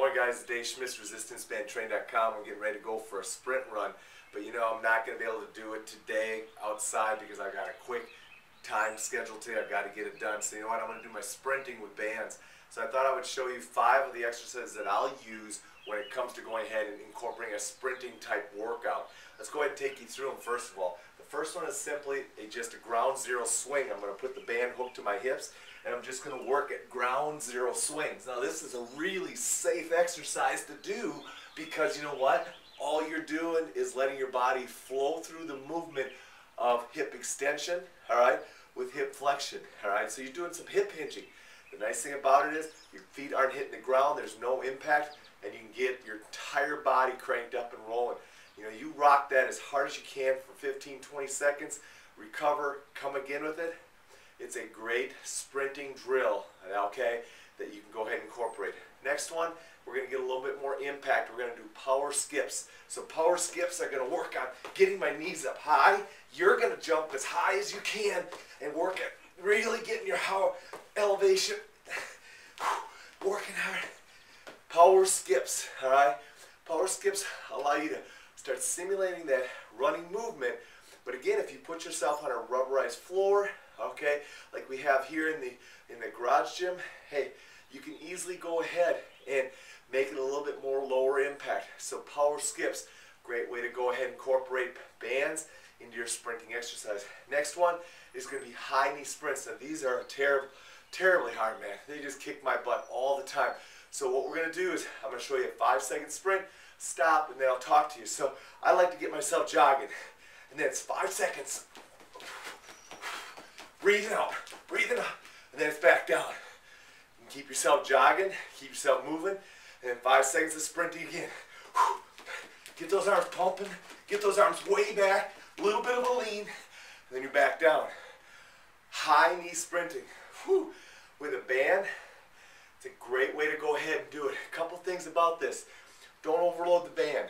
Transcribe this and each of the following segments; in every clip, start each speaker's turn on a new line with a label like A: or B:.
A: morning, guys. It's Dave Schmitz, ResistanceBandTrain.com. We're getting ready to go for a sprint run, but you know I'm not going to be able to do it today outside because I got a quick time schedule today. I've got to get it done. So you know what? I'm going to do my sprinting with bands. So I thought I would show you 5 of the exercises that I'll use when it comes to going ahead and incorporating a sprinting type workout. Let's go ahead and take you through them first of all. The first one is simply just a ground zero swing. I'm going to put the band hooked to my hips and I'm just going to work at ground zero swings. Now this is a really safe exercise to do because you know what? All you're doing is letting your body flow through the movement of hip extension, all right, with hip flexion, all right? So you're doing some hip hinging. The nice thing about it is your feet aren't hitting the ground, there's no impact, and you can get your entire body cranked up and rolling. You know, you rock that as hard as you can for 15-20 seconds, recover, come again with it. It's a great sprinting drill, okay, that you can go ahead and incorporate. Next one, we're going to get a little bit more impact. We're going to do power skips. So power skips are going to work on getting my knees up high. You're going to jump as high as you can and work at really getting your elevation, working hard. Power skips, all right? Power skips allow you to start simulating that running movement. But again, if you put yourself on a rubberized floor, okay, like we have here in the garage gym, hey, you can easily go ahead and make it a little bit more lower impact. So power skips, great way to go ahead and incorporate bands into your sprinting exercise. Next one is going to be high knee sprints. Now these are terribly hard, man. They just kick my butt all the time. So what we're going to do is I'm going to show you a 5-second sprint, stop, and then I'll talk to you. So I like to get myself jogging, and then it's 5 seconds. Breathing out, and then it's back down. You can keep yourself jogging, keep yourself moving, and then 5 seconds of sprinting again. Get those arms pumping, get those arms way back, a little bit of a lean, and then you're back down. High knee sprinting. With a band, it's a great way to go ahead and do it. A couple things about this. Don't overload the band.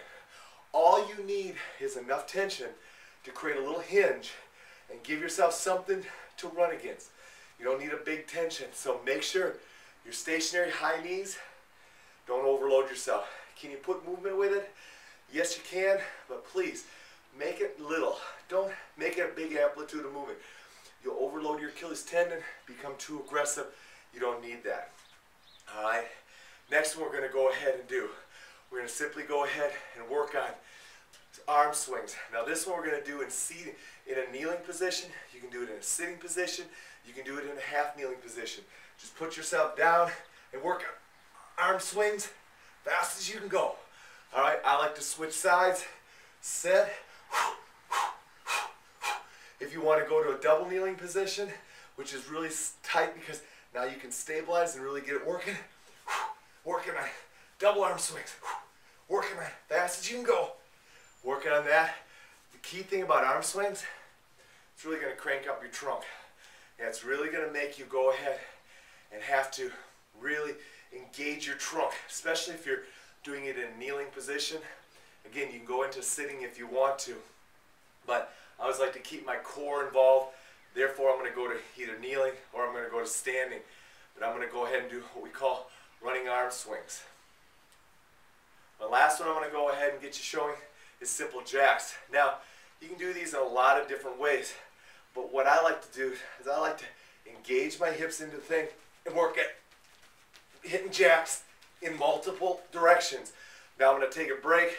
A: All you need is enough tension to create a little hinge and give yourself something to run against. You don't need a big tension, so make sure your stationary high knees, don't overload yourself. Can you put movement with it? Yes, you can, but please make it little. Don't make it a big amplitude of movement. You'll overload your Achilles tendon, become too aggressive. You don't need that. All right. Next one we're going to go ahead and do. We're going to simply go ahead and work on arm swings. Now this one we're going to do in a kneeling position. You can do it in a sitting position. You can do it in a half kneeling position. Just put yourself down and work on arm swings fast as you can go. All right. I like to switch sides. Set. If you want to go to a double kneeling position, which is really tight because now you can stabilize and really get it working. Working on double arm swings. Working on fast as you can go. Working on that. The key thing about arm swings, it's really going to crank up your trunk. And it's really going to make you go ahead and have to really engage your trunk, especially if you're doing it in a kneeling position. Again, you can go into sitting if you want to, but I always like to keep my core involved. Therefore, I'm going to go to either kneeling or I'm going to go to standing. But I'm going to go ahead and do what we call running arm swings. The last one I'm going to go ahead and get you showing is simple jacks. Now, you can do these in a lot of different ways. But what I like to do is I like to engage my hips into the thing and work at hitting jacks in multiple directions. Now I'm going to take a break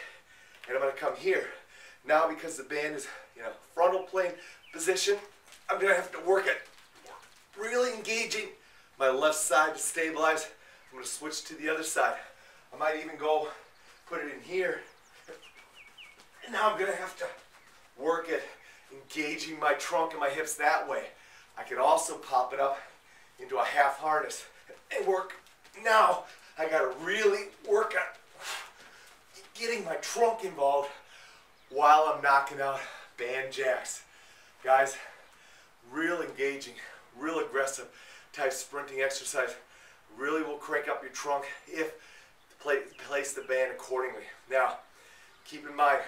A: and I'm going to come here. Now because the band is frontal plane position, I'm going to have to work at really engaging my left side to stabilize. I'm going to switch to the other side. I might even go put it in here. And now I'm going to have to work at engaging my trunk and my hips that way. I can also pop it up into a half harness and work. Now I got to really work at getting my trunk involved while I'm knocking out band jacks. Guys, real engaging, real aggressive type sprinting exercise really will crank up your trunk if you place the band accordingly. Now, keep in mind,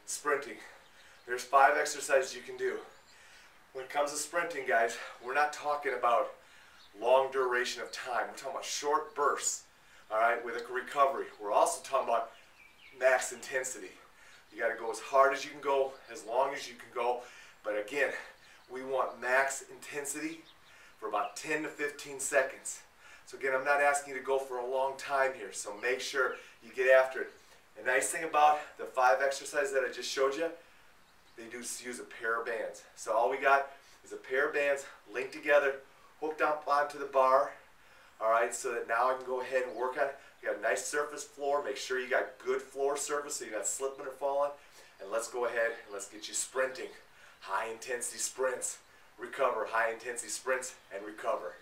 A: sprinting, there's 5 exercises you can do. When it comes to sprinting, guys, we're not talking about long duration of time. We're talking about short bursts. all right, with a recovery. We're also talking about max intensity. You got to go as hard as you can go, as long as you can go. But again, we want max intensity for about 10 to 15 seconds. So again, I'm not asking you to go for a long time here, so make sure you get after it. The nice thing about the 5 exercises that I just showed you, they do use a pair of bands. So all we got is a pair of bands linked together, hooked up onto the bar. All right, so that now I can go ahead and work on it. You got a nice surface floor. Make sure you got good floor surface so you're not slipping or falling. And let's go ahead and let's get you sprinting. High intensity sprints, recover, high intensity sprints, and recover.